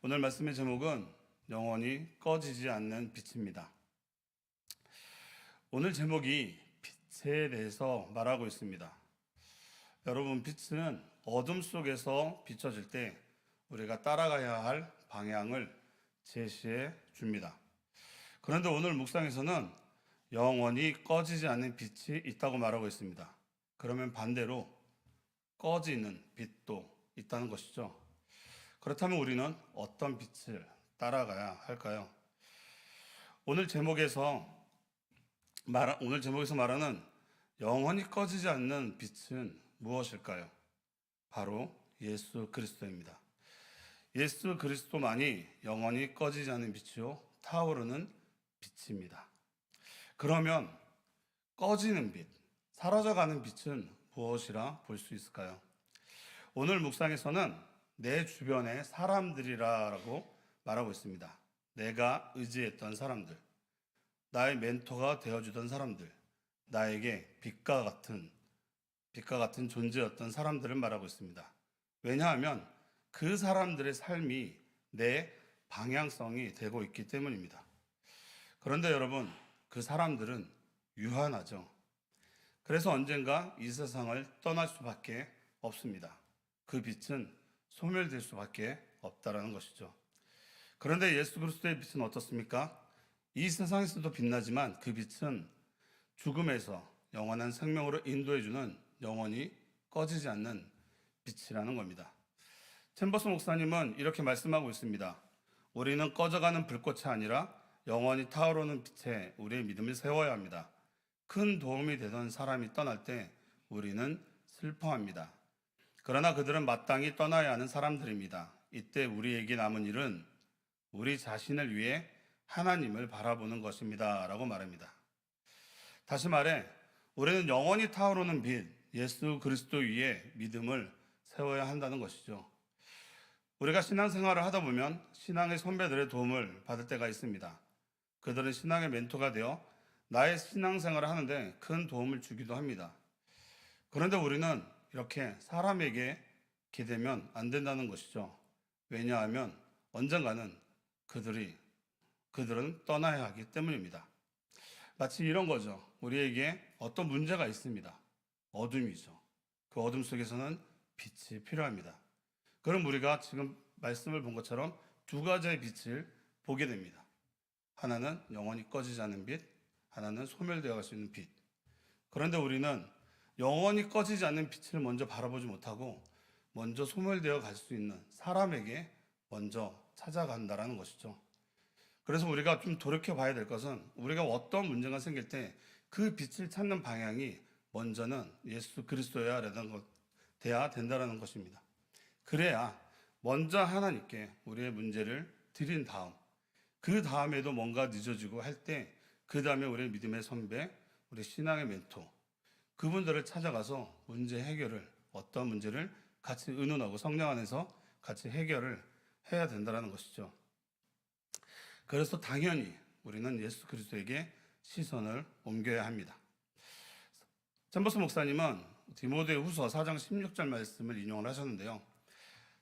오늘 말씀의 제목은 영원히 꺼지지 않는 빛입니다. 오늘 제목이 빛에 대해서 말하고 있습니다. 여러분, 빛은 어둠 속에서 비춰질 때 우리가 따라가야 할 방향을 제시해 줍니다. 그런데 오늘 묵상에서는 영원히 꺼지지 않는 빛이 있다고 말하고 있습니다. 그러면 반대로 꺼지는 빛도 있다는 것이죠. 그렇다면 우리는 어떤 빛을 따라가야 할까요? 오늘 제목에서 말하는 영원히 꺼지지 않는 빛은 무엇일까요? 바로 예수 그리스도입니다. 예수 그리스도만이 영원히 꺼지지 않는 빛이요 타오르는 빛입니다. 그러면 꺼지는 빛, 사라져가는 빛은 무엇이라 볼 수 있을까요? 오늘 묵상에서는 내 주변의 사람들이라고 말하고 있습니다. 내가 의지했던 사람들, 나의 멘토가 되어주던 사람들, 나에게 빛과 같은 존재였던 사람들을 말하고 있습니다. 왜냐하면 그 사람들의 삶이 내 방향성이 되고 있기 때문입니다. 그런데 여러분, 그 사람들은 유한하죠. 그래서 언젠가 이 세상을 떠날 수밖에 없습니다. 그 빛은 소멸될 수밖에 없다라는 것이죠. 그런데 예수 그리스도의 빛은 어떻습니까? 이 세상에서도 빛나지만 그 빛은 죽음에서 영원한 생명으로 인도해주는 영원히 꺼지지 않는 빛이라는 겁니다. 챔버스 목사님은 이렇게 말씀하고 있습니다. 우리는 꺼져가는 불꽃이 아니라 영원히 타오르는 빛에 우리의 믿음을 세워야 합니다. 큰 도움이 되던 사람이 떠날 때 우리는 슬퍼합니다. 그러나 그들은 마땅히 떠나야 하는 사람들입니다. 이때 우리에게 남은 일은 우리 자신을 위해 하나님을 바라보는 것입니다. 라고 말합니다. 다시 말해, 우리는 영원히 타오르는 빛, 예수 그리스도 위에 믿음을 세워야 한다는 것이죠. 우리가 신앙생활을 하다 보면 신앙의 선배들의 도움을 받을 때가 있습니다. 그들은 신앙의 멘토가 되어 나의 신앙생활을 하는데 큰 도움을 주기도 합니다. 그런데 우리는 이렇게 사람에게 기대면 안 된다는 것이죠. 왜냐하면 언젠가는 그들은 떠나야 하기 때문입니다. 마치 이런 거죠. 우리에게 어떤 문제가 있습니다. 어둠이죠. 그 어둠 속에서는 빛이 필요합니다. 그럼 우리가 지금 말씀을 본 것처럼 두 가지의 빛을 보게 됩니다. 하나는 영원히 꺼지지 않는 빛, 하나는 소멸되어 갈 수 있는 빛. 그런데 우리는 영원히 꺼지지 않는 빛을 먼저 바라보지 못하고 먼저 소멸되어 갈 수 있는 사람에게 먼저 찾아간다라는 것이죠. 그래서 우리가 좀 돌이켜 봐야 될 것은 우리가 어떤 문제가 생길 때 그 빛을 찾는 방향이 먼저는 예수 그리스도여야 돼야 된다는 것입니다. 그래야 먼저 하나님께 우리의 문제를 드린 다음, 그 다음에도 뭔가 늦어지고 할 때, 그 다음에 우리의 믿음의 선배, 우리 신앙의 멘토, 그분들을 찾아가서 문제 해결을, 어떤 문제를 같이 의논하고 성령 안에서 같이 해결을 해야 된다는 것이죠. 그래서 당연히 우리는 예수 그리스도에게 시선을 옮겨야 합니다. 챔버스 목사님은 디모데후서 4장 16절 말씀을 인용을 하셨는데요.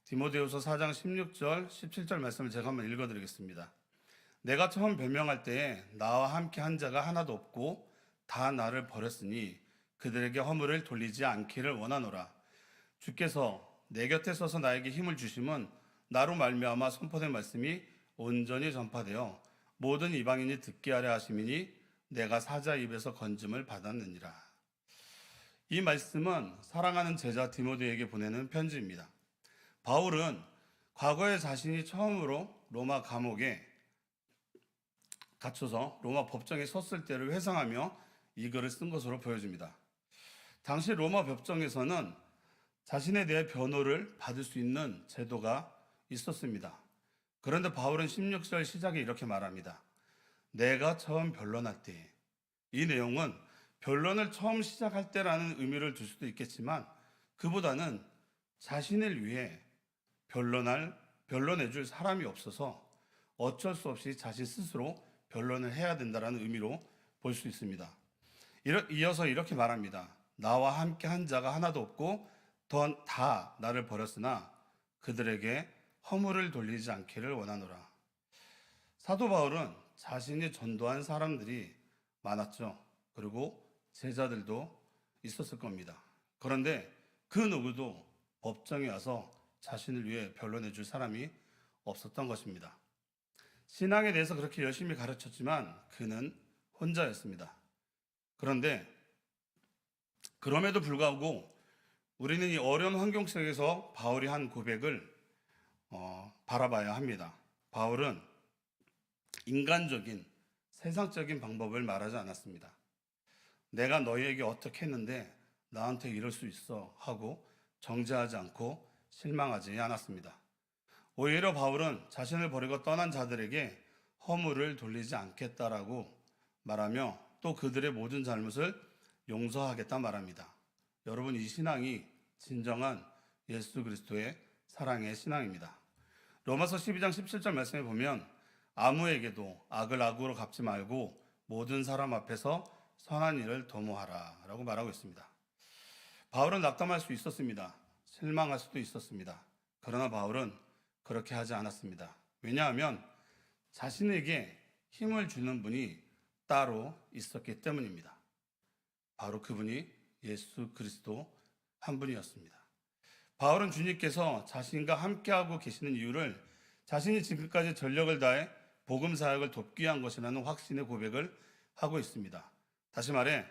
디모데후서 4장 16절, 17절 말씀을 제가 한번 읽어드리겠습니다. 내가 처음 변명할 때에 나와 함께 한 자가 하나도 없고 다 나를 버렸으니 그들에게 허물을 돌리지 않기를 원하노라. 주께서 내 곁에 서서 나에게 힘을 주심은 나로 말미암아 선포된 말씀이 온전히 전파되어 모든 이방인이 듣게 하려 하심이니 내가 사자 입에서 건짐을 받았느니라. 이 말씀은 사랑하는 제자 디모데에게 보내는 편지입니다. 바울은 과거에 자신이 처음으로 로마 감옥에 갇혀서 로마 법정에 섰을 때를 회상하며 이 글을 쓴 것으로 보여집니다. 당시 로마 법정에서는 자신에 대해 변호를 받을 수 있는 제도가 있었습니다. 그런데 바울은 16절 시작에 이렇게 말합니다. 내가 처음 변론할 때, 이 내용은 변론을 처음 시작할 때라는 의미를 둘 수도 있겠지만 그보다는 자신을 위해 변론해 줄 사람이 없어서 어쩔 수 없이 자신 스스로 변론을 해야 된다는 의미로 볼 수 있습니다. 이어서 이렇게 말합니다. 나와 함께 한 자가 하나도 없고 다 나를 버렸으나 그들에게 허물을 돌리지 않기를 원하노라. 사도 바울은 자신이 전도한 사람들이 많았죠. 그리고 제자들도 있었을 겁니다. 그런데 그 누구도 법정에 와서 자신을 위해 변론해 줄 사람이 없었던 것입니다. 신앙에 대해서 그렇게 열심히 가르쳤지만 그는 혼자였습니다. 그런데 그럼에도 불구하고 우리는 이 어려운 환경 속에서 바울이 한 고백을 바라봐야 합니다. 바울은 인간적인 세상적인 방법을 말하지 않았습니다. 내가 너희에게 어떻게 했는데 나한테 이럴 수 있어 하고 정죄하지 않고 실망하지 않았습니다. 오히려 바울은 자신을 버리고 떠난 자들에게 허물을 돌리지 않겠다라고 말하며 또 그들의 모든 잘못을 용서하겠다 말합니다. 여러분, 이 신앙이 진정한 예수 그리스도의 사랑의 신앙입니다. 로마서 12장 17절 말씀에 보면 아무에게도 악을 악으로 갚지 말고 모든 사람 앞에서 선한 일을 도모하라 라고 말하고 있습니다. 바울은 낙담할 수 있었습니다. 실망할 수도 있었습니다. 그러나 바울은 그렇게 하지 않았습니다. 왜냐하면 자신에게 힘을 주는 분이 따로 있었기 때문입니다. 바로 그분이 예수 그리스도 한 분이었습니다. 바울은 주님께서 자신과 함께하고 계시는 이유를 자신이 지금까지 전력을 다해 복음 사역을 돕기 위한 것이라는 확신의 고백을 하고 있습니다. 다시 말해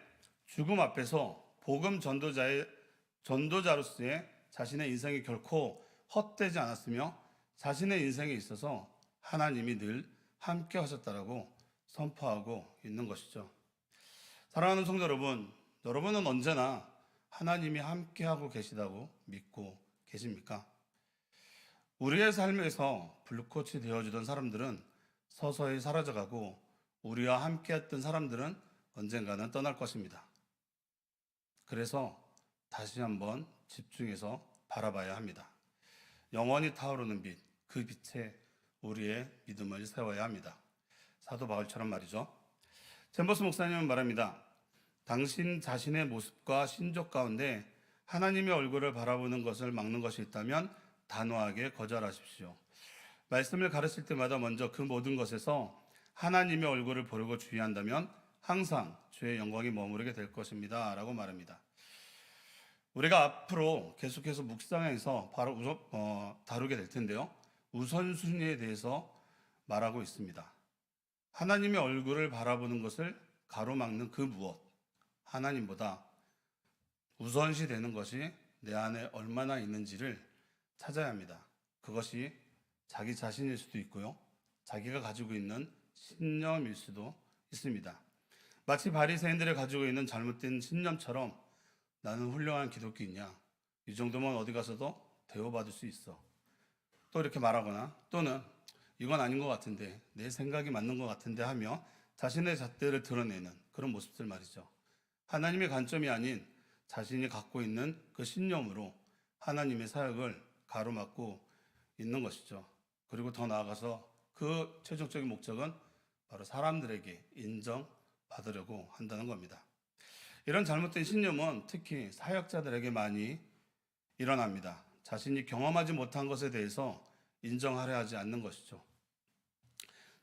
죽음 앞에서 복음 전도자로서의 자신의 인생이 결코 헛되지 않았으며 자신의 인생에 있어서 하나님이 늘 함께 하셨다라고 선포하고 있는 것이죠. 사랑하는 성도 여러분, 여러분은 언제나 하나님이 함께하고 계시다고 믿고 계십니까? 우리의 삶에서 불꽃이 되어주던 사람들은 서서히 사라져가고 우리와 함께했던 사람들은 언젠가는 떠날 것입니다. 그래서 다시 한번 집중해서 바라봐야 합니다. 영원히 타오르는 빛, 그 빛에 우리의 믿음을 세워야 합니다. 사도 바울처럼 말이죠. 잼버스 목사님은 말합니다. 당신 자신의 모습과 신족 가운데 하나님의 얼굴을 바라보는 것을 막는 것이 있다면 단호하게 거절하십시오. 말씀을 가르칠 때마다 먼저 그 모든 것에서 하나님의 얼굴을 보려고 주의한다면 항상 주의 영광이 머무르게 될 것입니다. 라고 말합니다. 우리가 앞으로 계속해서 묵상에서 바로 다루게 될 텐데요. 우선순위에 대해서 말하고 있습니다. 하나님의 얼굴을 바라보는 것을 가로막는 그 무엇, 하나님보다 우선시 되는 것이 내 안에 얼마나 있는지를 찾아야 합니다. 그것이 자기 자신일 수도 있고요. 자기가 가지고 있는 신념일 수도 있습니다. 마치 바리새인들이 가지고 있는 잘못된 신념처럼 나는 훌륭한 기독교인이야. 이 정도면 어디 가서도 대우받을 수 있어. 또 이렇게 말하거나 또는 이건 아닌 것 같은데 내 생각이 맞는 것 같은데 하며 자신의 잣대를 드러내는 그런 모습들 말이죠. 하나님의 관점이 아닌 자신이 갖고 있는 그 신념으로 하나님의 사역을 가로막고 있는 것이죠. 그리고 더 나아가서 그 최종적인 목적은 바로 사람들에게 인정받으려고 한다는 겁니다. 이런 잘못된 신념은 특히 사역자들에게 많이 일어납니다. 자신이 경험하지 못한 것에 대해서 인정하려 하지 않는 것이죠.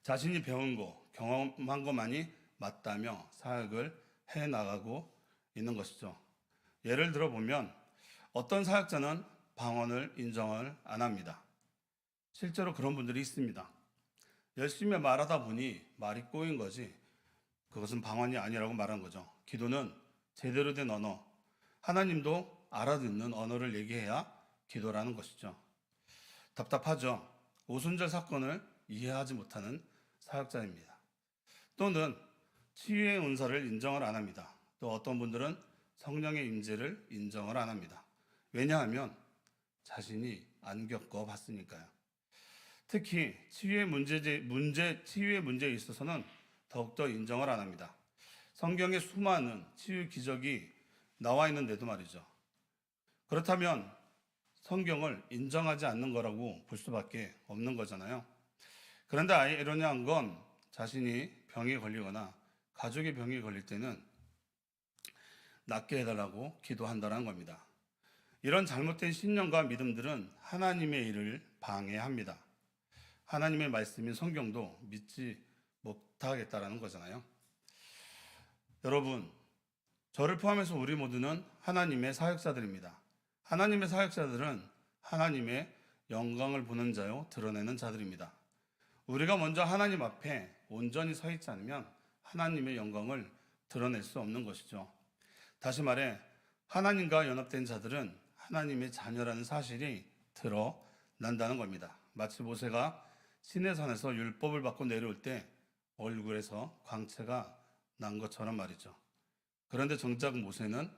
자신이 배운 거, 경험한 것만이 맞다며 사역을 해나가고 있는 것이죠. 예를 들어 보면 어떤 사역자는 방언을 인정을 안 합니다. 실제로 그런 분들이 있습니다. 열심히 말하다 보니 말이 꼬인 거지 그것은 방언이 아니라고 말한 거죠. 기도는 제대로 된 언어, 하나님도 알아듣는 언어를 얘기해야 기도라는 것이죠. 답답하죠. 오순절 사건을 이해하지 못하는 사역자입니다. 또는 치유의 은사를 인정을 안 합니다. 또 어떤 분들은 성령의 임재를 인정을 안 합니다. 왜냐하면 자신이 안 겪어봤으니까요. 특히 치유의 문제에 있어서는 더욱더 인정을 안 합니다. 성경에 수많은 치유 기적이 나와 있는데도 말이죠. 그렇다면 성경을 인정하지 않는 거라고 볼 수밖에 없는 거잖아요. 그런데 아이러니한 건 자신이 병에 걸리거나 가족이 병에 걸릴 때는 낫게 해달라고 기도한다는 겁니다. 이런 잘못된 신념과 믿음들은 하나님의 일을 방해합니다. 하나님의 말씀인 성경도 믿지 못하겠다라는 거잖아요. 여러분, 저를 포함해서 우리 모두는 하나님의 사역자들입니다. 하나님의 사역자들은 하나님의 영광을 보는 자요 드러내는 자들입니다. 우리가 먼저 하나님 앞에 온전히 서 있지 않으면 하나님의 영광을 드러낼 수 없는 것이죠. 다시 말해 하나님과 연합된 자들은 하나님의 자녀라는 사실이 드러난다는 겁니다. 마치 모세가 시내산에서 율법을 받고 내려올 때 얼굴에서 광채가 난 것처럼 말이죠. 그런데 정작 모세는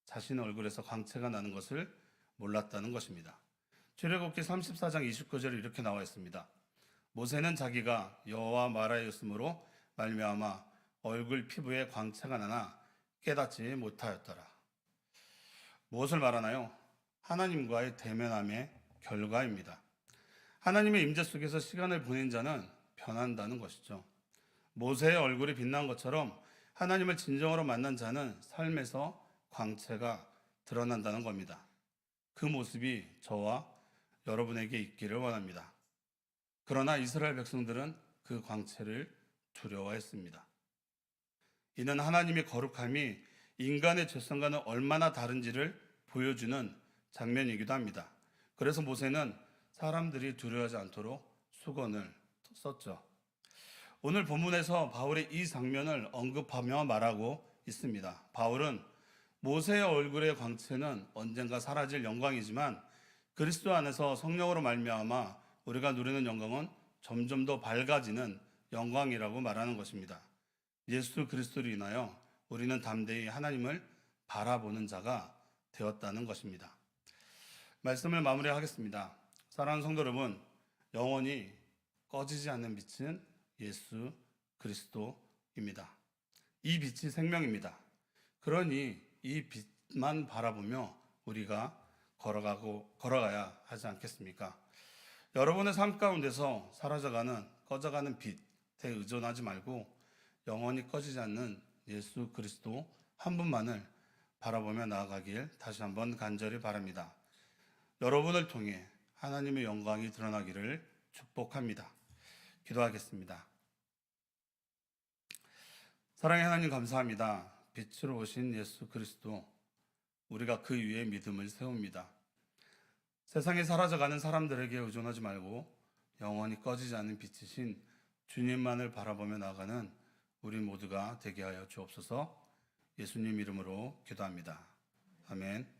자신의 얼굴에서 광채가 나는 것을 몰랐다는 것입니다. 출애굽기 34장 29절에 이렇게 나와 있습니다. 모세는 자기가 여호와 말하였으므로 말미암아 얼굴 피부에 광채가 나나 깨닫지 못하였더라. 무엇을 말하나요? 하나님과의 대면함의 결과입니다. 하나님의 임재 속에서 시간을 보낸 자는 변한다는 것이죠. 모세의 얼굴이 빛난 것처럼 하나님을 진정으로 만난 자는 삶에서 광채가 드러난다는 겁니다. 그 모습이 저와 여러분에게 있기를 원합니다. 그러나 이스라엘 백성들은 그 광채를 두려워했습니다. 이는 하나님의 거룩함이 인간의 죄성과는 얼마나 다른지를 보여주는 장면이기도 합니다. 그래서 모세는 사람들이 두려워하지 않도록 수건을 썼죠. 오늘 본문에서 바울이 이 장면을 언급하며 말하고 있습니다. 바울은 모세의 얼굴의 광채는 언젠가 사라질 영광이지만 그리스도 안에서 성령으로 말미암아 우리가 누리는 영광은 점점 더 밝아지는 영광이라고 말하는 것입니다. 예수 그리스도로 인하여 우리는 담대히 하나님을 바라보는 자가 되었다는 것입니다. 말씀을 마무리하겠습니다. 사랑하는 성도 여러분, 영원히 꺼지지 않는 빛은 예수 그리스도입니다. 이 빛이 생명입니다. 그러니 이 빛만 바라보며 우리가 걸어가야 하지 않겠습니까? 여러분의 삶 가운데서 사라져가는 꺼져가는 빛에 의존하지 말고 영원히 꺼지지 않는 예수 그리스도 한 분만을 바라보며 나아가길 다시 한번 간절히 바랍니다. 여러분을 통해 하나님의 영광이 드러나기를 축복합니다. 기도하겠습니다. 사랑의 하나님 감사합니다. 빛으로 오신 예수 그리스도, 우리가 그 위에 믿음을 세웁니다. 세상에 사라져가는 사람들에게 의존하지 말고 영원히 꺼지지 않는 빛이신 주님만을 바라보며 나아가는 우리 모두가 되게 하여 주옵소서. 예수님 이름으로 기도합니다. 아멘.